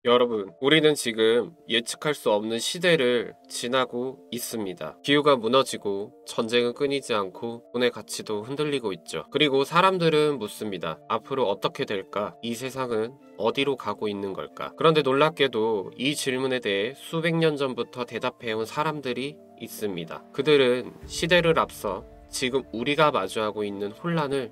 여러분, 우리는 지금 예측할 수 없는 시대를 지나고 있습니다. 기후가 무너지고 전쟁은 끊이지 않고 돈의 가치도 흔들리고 있죠. 그리고 사람들은 묻습니다. 앞으로 어떻게 될까? 이 세상은 어디로 가고 있는 걸까? 그런데 놀랍게도 이 질문에 대해 수백 년 전부터 대답해온 사람들이 있습니다. 그들은 시대를 앞서 지금 우리가 마주하고 있는 혼란을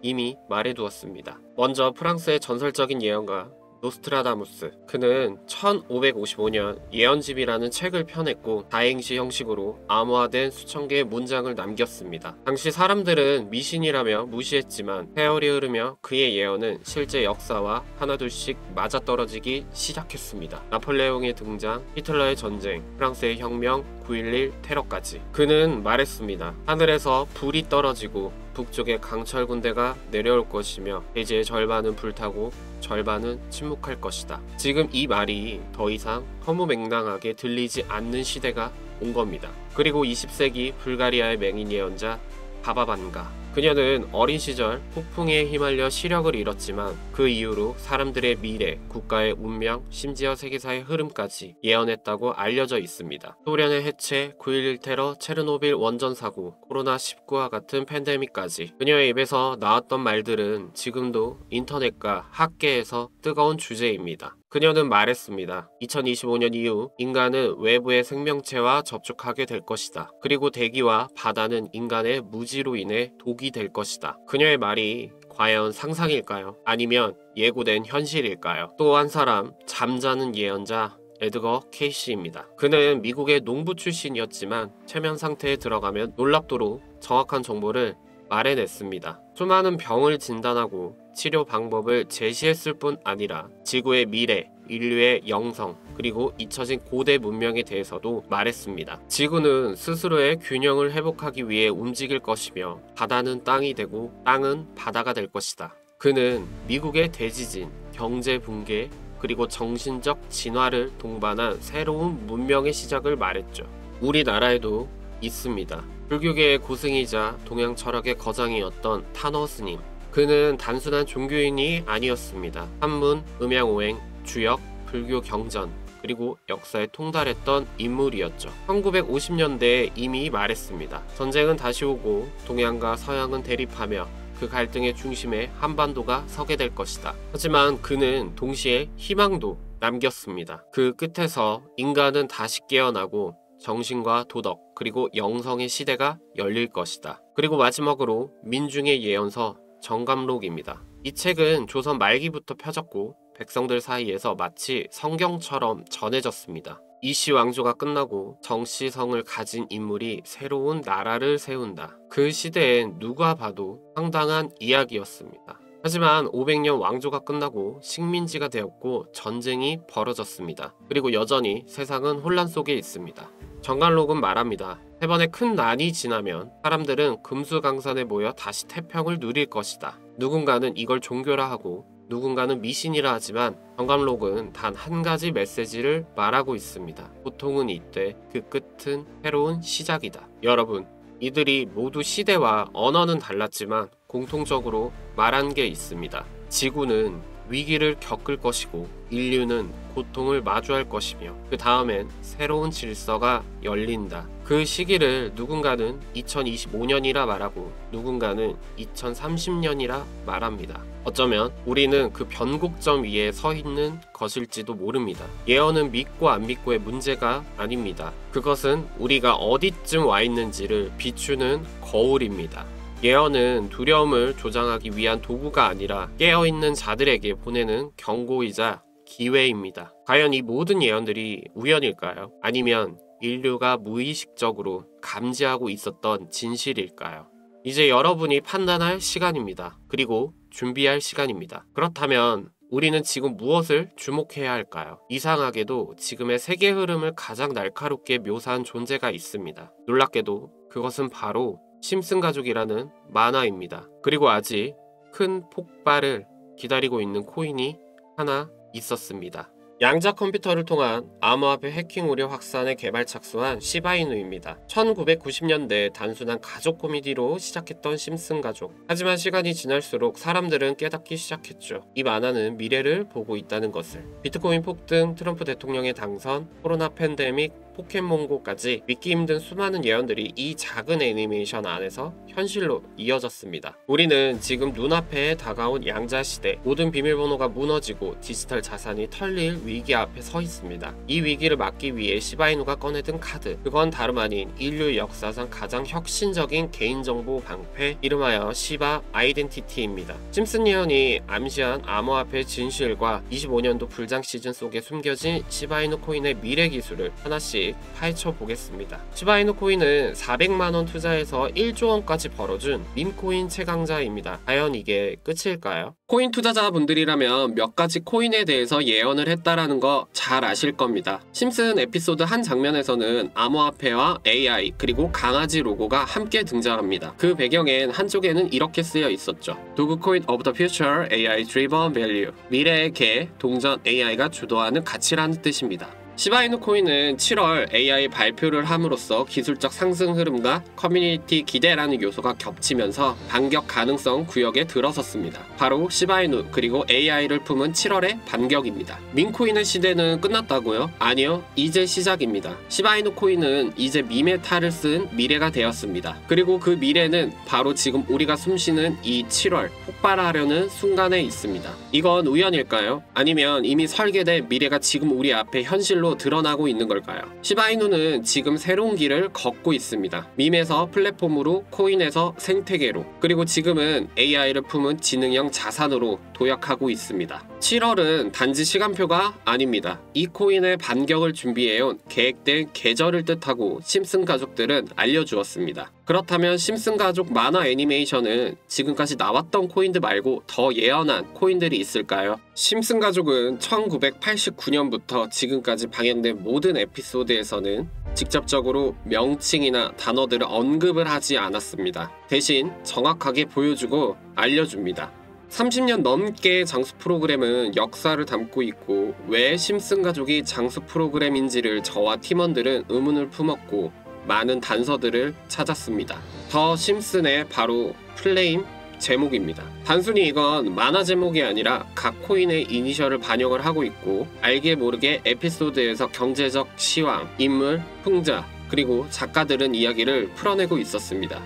이미 말해두었습니다. 먼저 프랑스의 전설적인 예언가 노스트라다무스. 그는 1555년 예언집이라는 책을 펴냈고 다행시 형식으로 암호화된 수천 개의 문장을 남겼습니다. 당시 사람들은 미신이라며 무시했지만 세월이 흐르며 그의 예언은 실제 역사와 하나둘씩 맞아떨어지기 시작했습니다. 나폴레옹의 등장, 히틀러의 전쟁, 프랑스의 혁명, 9.11 테러까지. 그는 말했습니다. 하늘에서 불이 떨어지고 북쪽에 강철 군대가 내려올 것이며 대지의 절반은 불타고 절반은 침묵할 것이다. 지금 이 말이 더 이상 허무맹랑하게 들리지 않는 시대가 온 겁니다. 그리고 20세기 불가리아의 맹인 예언자 바바반가. 그녀는 어린 시절 폭풍에 휘말려 시력을 잃었지만 그 이후로 사람들의 미래, 국가의 운명, 심지어 세계사의 흐름까지 예언했다고 알려져 있습니다. 소련의 해체, 9.11 테러, 체르노빌 원전 사고, 코로나19와 같은 팬데믹까지 그녀의 입에서 나왔던 말들은 지금도 인터넷과 학계에서 뜨거운 주제입니다. 그녀는 말했습니다. 2025년 이후 인간은 외부의 생명체와 접촉하게 될 것이다. 그리고 대기와 바다는 인간의 무지로 인해 독이 될 것이다. 그녀의 말이 과연 상상일까요? 아니면 예고된 현실일까요? 또 한 사람, 잠자는 예언자 에드거 케이시입니다. 그는 미국의 농부 출신이었지만 체면 상태에 들어가면 놀랍도록 정확한 정보를 말해냈습니다. 수많은 병을 진단하고 치료 방법을 제시했을 뿐 아니라 지구의 미래, 인류의 영성, 그리고 잊혀진 고대 문명에 대해서도 말했습니다. 지구는 스스로의 균형을 회복하기 위해 움직일 것이며 바다는 땅이 되고 땅은 바다가 될 것이다. 그는 미국의 대지진, 경제 붕괴, 그리고 정신적 진화를 동반한 새로운 문명의 시작을 말했죠. 우리나라에도 있습니다. 불교계의 고승이자 동양 철학의 거장이었던 타너 스님. 그는 단순한 종교인이 아니었습니다. 한문, 음양오행, 주역, 불교 경전, 그리고 역사에 통달했던 인물이었죠. 1950년대에 이미 말했습니다. 전쟁은 다시 오고 동양과 서양은 대립하며 그 갈등의 중심에 한반도가 서게 될 것이다. 하지만 그는 동시에 희망도 남겼습니다. 그 끝에서 인간은 다시 깨어나고 정신과 도덕 그리고 영성의 시대가 열릴 것이다. 그리고 마지막으로 민중의 예언서 정감록입니다. 이 책은 조선 말기부터 펴졌고 백성들 사이에서 마치 성경처럼 전해졌습니다. 이씨 왕조가 끝나고 정씨성을 가진 인물이 새로운 나라를 세운다. 그 시대엔 누가 봐도 황당한 이야기였습니다. 하지만 500년 왕조가 끝나고 식민지가 되었고 전쟁이 벌어졌습니다. 그리고 여전히 세상은 혼란 속에 있습니다. 정갈록은 말합니다. 세 번의 큰 난이 지나면 사람들은 금수강산에 모여 다시 태평을 누릴 것이다. 누군가는 이걸 종교라 하고 누군가는 미신이라 하지만 정감록은 단 한 가지 메시지를 말하고 있습니다. 고통은 이때, 그 끝은 새로운 시작이다. 여러분, 이들이 모두 시대와 언어는 달랐지만 공통적으로 말한 게 있습니다. 지구는 위기를 겪을 것이고 인류는 고통을 마주할 것이며 그 다음엔 새로운 질서가 열린다. 그 시기를 누군가는 2025년이라 말하고 누군가는 2030년이라 말합니다. 어쩌면 우리는 그 변곡점 위에 서 있는 것일지도 모릅니다. 예언은 믿고 안 믿고의 문제가 아닙니다. 그것은 우리가 어디쯤 와 있는지를 비추는 거울입니다. 예언은 두려움을 조장하기 위한 도구가 아니라 깨어있는 자들에게 보내는 경고이자 기회입니다. 과연 이 모든 예언들이 우연일까요? 아니면 인류가 무의식적으로 감지하고 있었던 진실일까요? 이제 여러분이 판단할 시간입니다. 그리고 준비할 시간입니다. 그렇다면 우리는 지금 무엇을 주목해야 할까요? 이상하게도 지금의 세계 흐름을 가장 날카롭게 묘사한 존재가 있습니다. 놀랍게도 그것은 바로 심슨 가족이라는 만화입니다. 그리고 아직 큰 폭발을 기다리고 있는 코인이 하나 있었습니다. 양자 컴퓨터를 통한 암호화폐 해킹 우려 확산에 개발 착수한 시바이누입니다. 1990년대 단순한 가족 코미디로 시작했던 심슨 가족. 하지만 시간이 지날수록 사람들은 깨닫기 시작했죠. 이 만화는 미래를 보고 있다는 것을. 비트코인 폭등, 트럼프 대통령의 당선, 코로나 팬데믹, 포켓몬고까지 믿기 힘든 수많은 예언들이 이 작은 애니메이션 안에서 현실로 이어졌습니다. 우리는 지금 눈앞에 다가온 양자 시대, 모든 비밀번호가 무너지고 디지털 자산이 털릴 위기 앞에 서 있습니다. 이 위기를 막기 위해 시바이누가 꺼내든 카드, 그건 다름 아닌 인류 역사상 가장 혁신적인 개인정보 방패, 이름하여 시바 아이덴티티입니다. 심슨 예언이 암시한 암호화폐 진실과 25년도 불장 시즌 속에 숨겨진 시바이누 코인의 미래 기술을 하나씩 파헤쳐 보겠습니다. 시바이누 코인은 400만원 투자해서 1조원까지 벌어준 밈코인 최강자입니다. 과연 이게 끝일까요? 코인 투자자분들이라면 몇 가지 코인에 대해서 예언을 했다라는 거 잘 아실 겁니다. 심슨 에피소드 한 장면에서는 암호화폐와 AI 그리고 강아지 로고가 함께 등장합니다. 그 배경엔 한쪽에는 이렇게 쓰여 있었죠. 도그코인 of the future AI driven value. 미래의 개, 동전 AI가 주도하는 가치라는 뜻입니다. 시바이누 코인은 7월 AI 발표를 함으로써 기술적 상승 흐름과 커뮤니티 기대라는 요소가 겹치면서 반격 가능성 구역에 들어섰습니다. 바로 시바이누 그리고 AI를 품은 7월의 반격입니다. 밈코인의 시대는 끝났다고요? 아니요, 이제 시작입니다. 시바이누 코인은 이제 밈의 탈을 쓴 미래가 되었습니다. 그리고 그 미래는 바로 지금 우리가 숨쉬는 이 7월 폭발하려는 순간에 있습니다. 이건 우연일까요? 아니면 이미 설계된 미래가 지금 우리 앞에 현실로 드러나고 있는 걸까요? 시바이누는 지금 새로운 길을 걷고 있습니다. 밈에서 플랫폼으로, 코인에서 생태계로, 그리고 지금은 AI를 품은 지능형 자산으로 도약하고 있습니다. 7월은 단지 시간표가 아닙니다. 이 코인의 반격을 준비해온 계획된 계절을 뜻하고 심슨 가족들은 알려주었습니다. 그렇다면 심슨 가족 만화 애니메이션은 지금까지 나왔던 코인들 말고 더 예언한 코인들이 있을까요? 심슨 가족은 1989년부터 지금까지 방영된 모든 에피소드에서는 직접적으로 명칭이나 단어들을 언급을 하지 않았습니다. 대신 정확하게 보여주고 알려줍니다. 30년 넘게 장수 프로그램은 역사를 담고 있고 왜 심슨 가족이 장수 프로그램인지를 저와 팀원들은 의문을 품었고 많은 단서들을 찾았습니다. 더 심슨의 바로 플레임 제목입니다. 단순히 이건 만화 제목이 아니라 각 코인의 이니셜을 반영을 하고 있고 알게 모르게 에피소드에서 경제적 시황, 인물, 풍자, 그리고 작가들은 이야기를 풀어내고 있었습니다.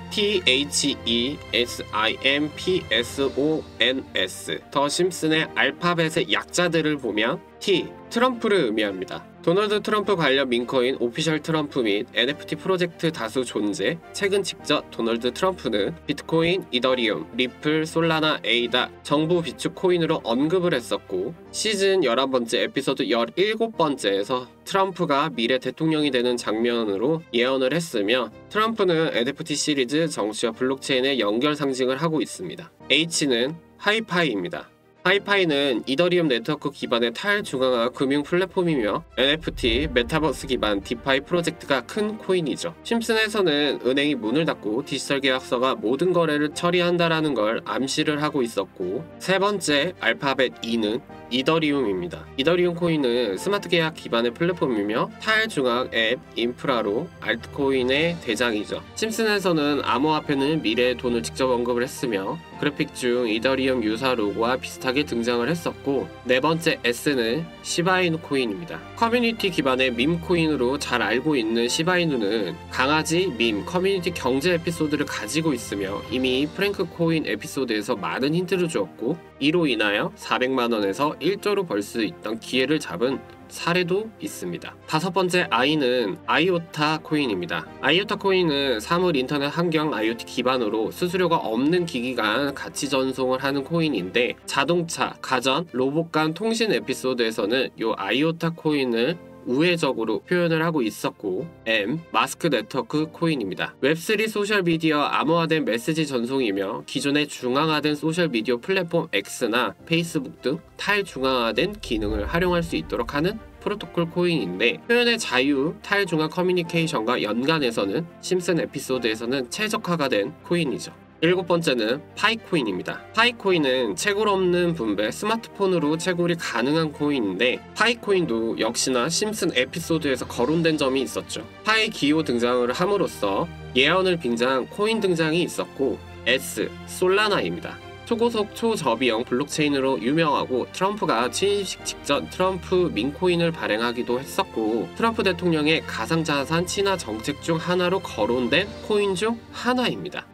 THESIMPSONS 더 심슨의 알파벳의 약자들을 보면 T, 트럼프를 의미합니다. 도널드 트럼프 관련 밈코인 오피셜 트럼프 및 NFT 프로젝트 다수 존재. 최근 직접 도널드 트럼프는 비트코인, 이더리움, 리플, 솔라나, 에이다, 정부 비축 코인으로 언급을 했었고 시즌 11번째 에피소드 17번째에서 트럼프가 미래 대통령이 되는 장면으로 예언을 했으며 트럼프는 NFT 시리즈 정치와 블록체인의 연결 상징을 하고 있습니다. H는 하이파이입니다. 하이파이는 이더리움 네트워크 기반의 탈중앙화 금융 플랫폼이며 NFT, 메타버스 기반 디파이 프로젝트가 큰 코인이죠. 심슨에서는 은행이 문을 닫고 디지털 계약서가 모든 거래를 처리한다라는 걸 암시를 하고 있었고 세 번째 알파벳 E는 이더리움입니다. 이더리움 코인은 스마트 계약 기반의 플랫폼이며 탈중앙 앱 인프라로 알트코인의 대장이죠. 심슨에서는 암호화폐는 미래의 돈을 직접 언급을 했으며 그래픽 중 이더리움 유사 로고와 비슷하게 등장을 했었고 네 번째 S는 시바이누 코인입니다. 커뮤니티 기반의 밈 코인으로 잘 알고 있는 시바이누는 강아지, 밈, 커뮤니티 경제 에피소드를 가지고 있으며 이미 프랭크 코인 에피소드에서 많은 힌트를 주었고 이로 인하여 400만원에서 1조로 벌 수 있던 기회를 잡은 사례도 있습니다. 다섯 번째 I는 아이오타 코인입니다. 아이오타 코인은 사물 인터넷 환경 IoT 기반으로 수수료가 없는 기기 간 가치 전송을 하는 코인인데 자동차, 가전, 로봇 간 통신 에피소드에서는 이 아이오타 코인을 우회적으로 표현을 하고 있었고 M, 마스크 네트워크 코인입니다. 웹3 소셜미디어 암호화된 메시지 전송이며 기존의 중앙화된 소셜미디어 플랫폼 X나 페이스북 등 탈중앙화된 기능을 활용할 수 있도록 하는 프로토콜 코인인데 표현의 자유, 탈중앙 커뮤니케이션과 연관해서는 심슨 에피소드에서는 최적화가 된 코인이죠. 7번째는 파이코인입니다. 파이코인은 채굴 없는 분배 스마트폰으로 채굴이 가능한 코인인데 파이코인도 역시나 심슨 에피소드에서 거론된 점이 있었죠. 파이 기호 등장을 함으로써 예언을 빙자한 코인 등장이 있었고 S, 솔라나입니다. 초고속 초저비용 블록체인으로 유명하고 트럼프가 취임식 직전 트럼프 민코인을 발행하기도 했었고 트럼프 대통령의 가상자산 친화 정책 중 하나로 거론된 코인 중 하나입니다.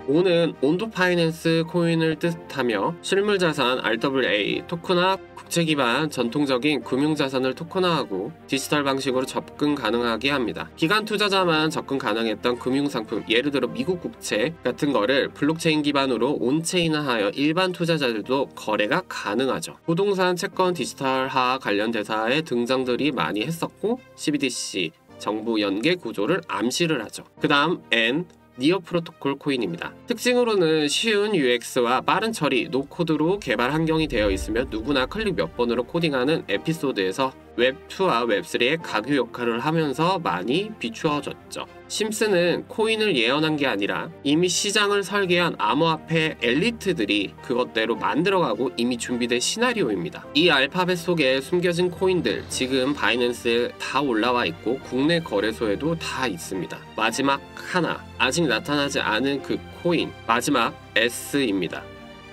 5는 온도 파이낸스 코인을 뜻하며 실물자산 RWA 토큰화 국채 기반 전통적인 금융자산을 토큰화하고 디지털 방식으로 접근 가능하게 합니다. 기간 투자자만 접근 가능했던 금융상품 예를 들어 미국 국채 같은 거를 블록체인 기반으로 온체인화하여 일반 투자자들도 거래가 가능하죠. 부동산 채권 디지털화 관련 대사의 등장들이 많이 했었고 CBDC 정부 연계 구조를 암시를 하죠. 그 다음 N 니어 프로토콜 코인입니다. 특징으로는 쉬운 UX와 빠른 처리, 노코드로 개발 환경이 되어 있으며 누구나 클릭 몇 번으로 코딩하는 에피소드에서 웹2와 웹3의 가교 역할을 하면서 많이 비추어졌죠. 심슨은 코인을 예언한 게 아니라 이미 시장을 설계한 암호화폐 엘리트들이 그것대로 만들어가고 이미 준비된 시나리오입니다. 이 알파벳 속에 숨겨진 코인들 지금 바이낸스에 다 올라와 있고 국내 거래소에도 다 있습니다. 마지막 하나, 아직 나타나지 않은 그 코인, 마지막 S입니다.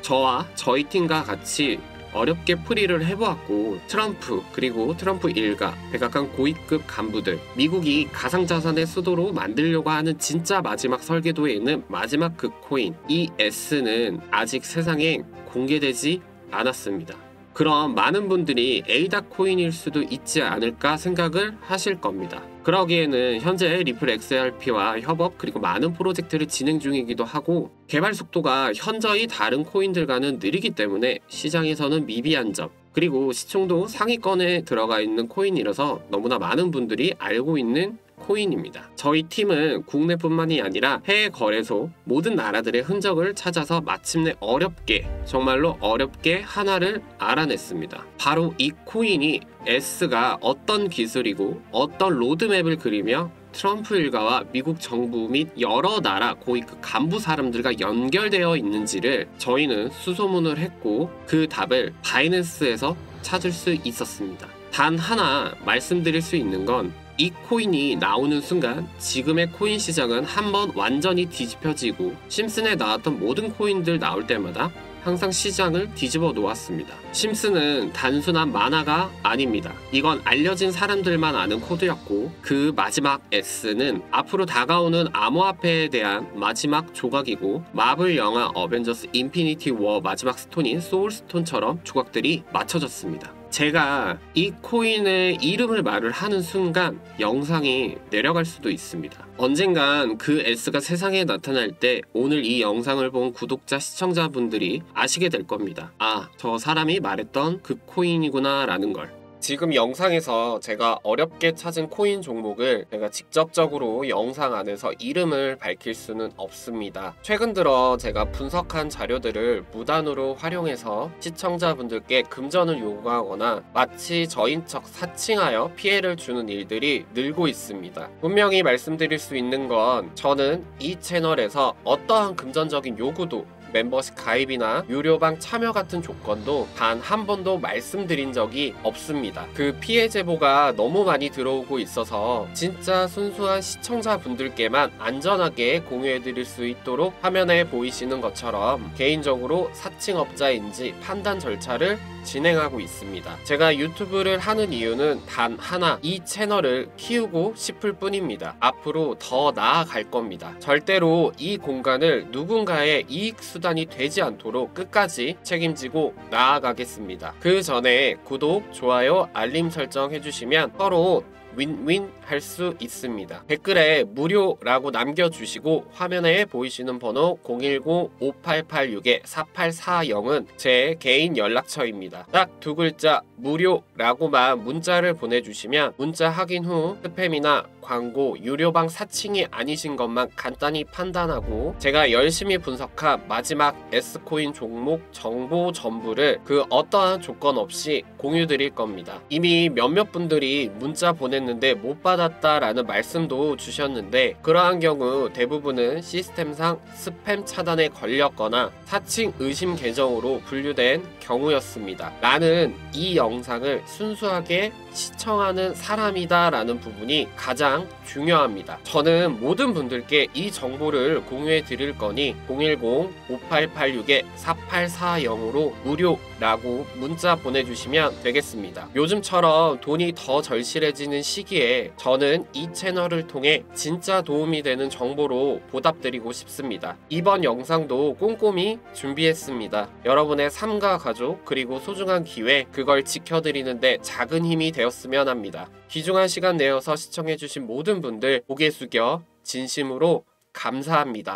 저와 저희 팀과 같이 어렵게 풀이를 해보았고 트럼프 그리고 트럼프 일가 백악관 고위급 간부들 미국이 가상자산의 수도로 만들려고 하는 진짜 마지막 설계도에 있는 마지막 그 코인 이 S는 아직 세상에 공개되지 않았습니다. 그럼 많은 분들이 에이다 코인일 수도 있지 않을까 생각을 하실 겁니다. 그러기에는 현재 리플 XRP와 협업 그리고 많은 프로젝트를 진행 중이기도 하고 개발 속도가 현저히 다른 코인들과는 느리기 때문에 시장에서는 미비한 점 그리고 시총도 상위권에 들어가 있는 코인이라서 너무나 많은 분들이 알고 있는 코인입니다. 저희 팀은 국내뿐만이 아니라 해외 거래소 모든 나라들의 흔적을 찾아서 마침내 어렵게 정말로 어렵게 하나를 알아냈습니다. 바로 이 코인이 S가 어떤 기술이고 어떤 로드맵을 그리며 트럼프 일가와 미국 정부 및 여러 나라 고위급 간부 사람들과 연결되어 있는지를 저희는 수소문을 했고 그 답을 바이낸스에서 찾을 수 있었습니다. 단 하나 말씀드릴 수 있는 건 이 코인이 나오는 순간 지금의 코인 시장은 한번 완전히 뒤집혀지고 심슨에 나왔던 모든 코인들 나올 때마다 항상 시장을 뒤집어 놓았습니다. 심슨은 단순한 만화가 아닙니다. 이건 알려진 사람들만 아는 코드였고 그 마지막 S는 앞으로 다가오는 암호화폐에 대한 마지막 조각이고 마블 영화 어벤져스 인피니티 워 마지막 스톤인 소울스톤처럼 조각들이 맞춰졌습니다. 제가 이 코인의 이름을 말을 하는 순간 영상이 내려갈 수도 있습니다. 언젠간 그 S가 세상에 나타날 때 오늘 이 영상을 본 구독자 시청자분들이 아시게 될 겁니다. 아, 저 사람이 말했던 그 코인이구나 라는 걸. 지금 영상에서 제가 어렵게 찾은 코인 종목을 제가 직접적으로 영상 안에서 이름을 밝힐 수는 없습니다. 최근 들어 제가 분석한 자료들을 무단으로 활용해서 시청자분들께 금전을 요구하거나 마치 저인 척 사칭하여 피해를 주는 일들이 늘고 있습니다. 분명히 말씀드릴 수 있는 건 저는 이 채널에서 어떠한 금전적인 요구도 멤버십 가입이나 유료방 참여 같은 조건도 단 한 번도 말씀드린 적이 없습니다. 그 피해 제보가 너무 많이 들어오고 있어서 진짜 순수한 시청자분들께만 안전하게 공유해드릴 수 있도록 화면에 보이시는 것처럼 개인적으로 사칭업자인지 판단 절차를 진행하고 있습니다. 제가 유튜브를 하는 이유는 단 하나, 이 채널을 키우고 싶을 뿐입니다. 앞으로 더 나아갈 겁니다. 절대로 이 공간을 누군가의 이익 수단이 되지 않도록 끝까지 책임지고 나아가겠습니다. 그 전에 구독, 좋아요, 알림 설정 해주시면 서로 윈윈 할 수 있습니다. 댓글에 무료라고 남겨주시고 화면에 보이시는 번호 010-5886-4840은 제 개인 연락처입니다. 딱 두 글자 무료라고만 문자를 보내주시면 문자 확인 후 스팸이나 광고, 유료방 사칭이 아니신 것만 간단히 판단하고 제가 열심히 분석한 마지막 S코인 종목 정보 전부를 그 어떠한 조건 없이 공유 드릴 겁니다. 이미 몇몇 분들이 문자 보냈는데 못 받았다라는 말씀도 주셨는데 그러한 경우 대부분은 시스템상 스팸 차단에 걸렸거나 사칭 의심 계정으로 분류된 경우였습니다. 나는 이 영상을 순수하게 시청하는 사람이다 라는 부분이 가장 중요합니다. 저는 모든 분들께 이 정보를 공유해 드릴 거니 010-5886-4840으로 무료라고 문자 보내주시면 되겠습니다. 요즘처럼 돈이 더 절실해지는 시기에 저는 이 채널을 통해 진짜 도움이 되는 정보로 보답드리고 싶습니다. 이번 영상도 꼼꼼히 준비했습니다. 여러분의 삶과 가족 그리고 소중한 기회 그걸 지켜드리는데 작은 힘이 되었으면 합니다. 귀중한 시간 내어서 시청해주신 모든 분들 고개 숙여 진심으로 감사합니다.